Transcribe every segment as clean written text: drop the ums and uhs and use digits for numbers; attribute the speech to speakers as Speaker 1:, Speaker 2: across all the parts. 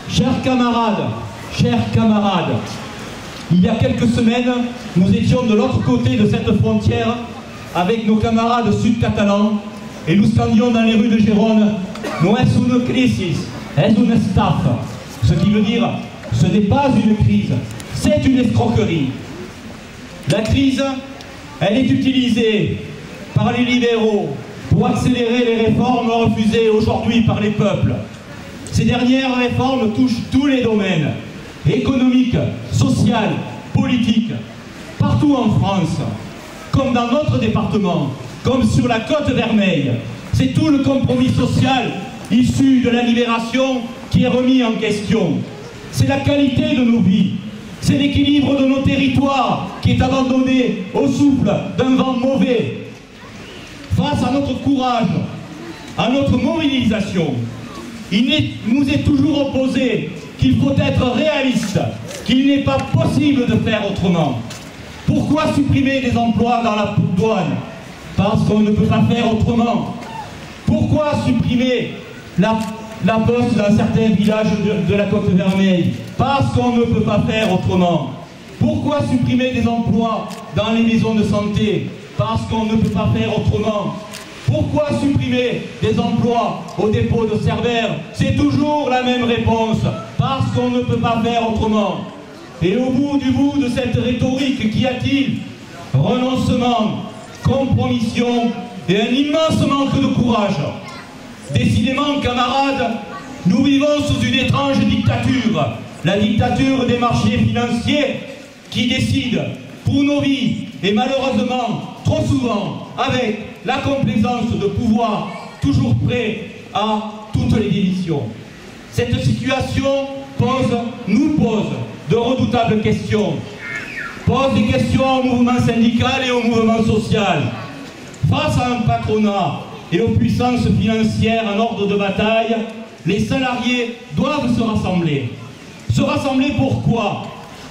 Speaker 1: Chers camarades, il y a quelques semaines, nous étions de l'autre côté de cette frontière avec nos camarades sud-catalans et nous scandions dans les rues de Gérone « No es una crisis, es una estafa », ce qui veut dire « ce n'est pas une crise, c'est une escroquerie ». La crise, elle est utilisée par les libéraux pour accélérer les réformes refusées aujourd'hui par les peuples. Ces dernières réformes touchent tous les domaines, économiques, social, politique, partout en France, comme dans notre département, comme sur la Côte Vermeille. C'est tout le compromis social issu de la libération qui est remis en question. C'est la qualité de nos vies, c'est l'équilibre de nos territoires qui est abandonné au souffle d'un vent mauvais. Face à notre courage, à notre mobilisation, il nous est toujours opposé qu'il faut être réaliste, qu'il n'est pas possible de faire autrement. Pourquoi supprimer des emplois dans la douane? Parce qu'on ne peut pas faire autrement. Pourquoi supprimer la poste dans certains villages de la Côte Vermeille? Parce qu'on ne peut pas faire autrement. Pourquoi supprimer des emplois dans les maisons de santé? Parce qu'on ne peut pas faire autrement. Pourquoi supprimer des emplois au dépôt de Cerbère? C'est toujours la même réponse. Parce qu'on ne peut pas faire autrement. Et au bout du bout de cette rhétorique, qu'y a-t-il? Renoncement, compromission et un immense manque de courage. Décidément, camarades, nous vivons sous une étrange dictature. La dictature des marchés financiers qui décident pour nos vies et malheureusement, trop souvent, avec la complaisance de pouvoir toujours prêt à toutes les démissions. Cette situation nous pose de redoutables questions. Pose des questions au mouvement syndical et au mouvement social. Face à un patronat et aux puissances financières en ordre de bataille, les salariés doivent se rassembler. Se rassembler pourquoi?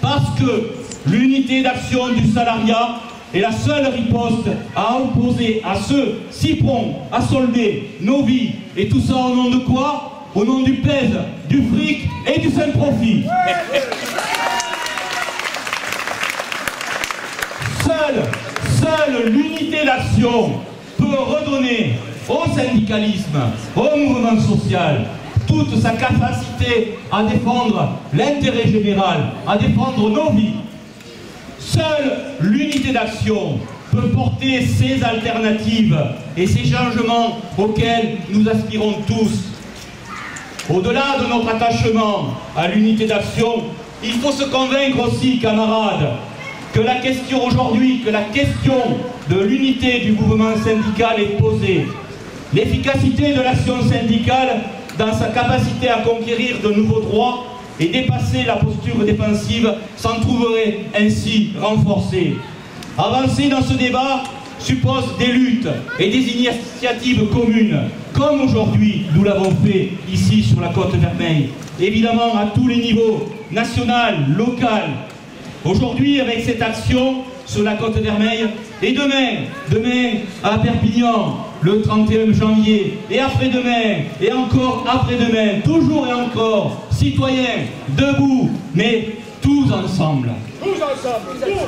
Speaker 1: Parce que l'unité d'action du salariat est la seule riposte à opposer à ceux si prompts à solder nos vies. Et tout ça au nom de quoi? Au nom du pèse, du fric et du simple profit. Seule l'unité d'action peut redonner au syndicalisme, au mouvement social, toute sa capacité à défendre l'intérêt général, à défendre nos vies. Seule l'unité d'action peut porter ces alternatives et ces changements auxquels nous aspirons tous. Au-delà de notre attachement à l'unité d'action, il faut se convaincre aussi, camarades, que la question aujourd'hui, que la question de l'unité du mouvement syndical est posée. L'efficacité de l'action syndicale dans sa capacité à conquérir de nouveaux droits et dépasser la posture défensive s'en trouverait ainsi renforcée. Avancer dans ce débat suppose des luttes et des initiatives communes, comme aujourd'hui nous l'avons fait ici sur la Côte Vermeille, évidemment à tous les niveaux, national, local. Aujourd'hui, avec cette action sur la Côte Vermeille, et demain à Perpignan, le 31 janvier, et après-demain, et encore après-demain, toujours et encore, citoyens, debout, mais tous ensemble.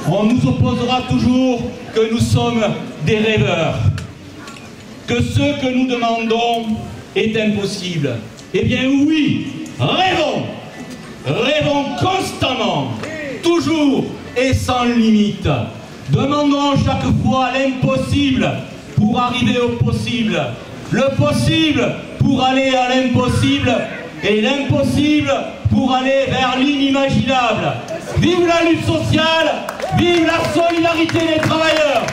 Speaker 1: On nous opposera toujours que nous sommes des rêveurs, que ce que nous demandons est impossible. Eh bien oui, rêvons constamment, toujours et sans limite. Demandons chaque fois l'impossible pour arriver au possible, le possible pour aller à l'impossible et l'impossible pour aller vers l'inimaginable. Vive la lutte sociale, vive la solidarité des travailleurs!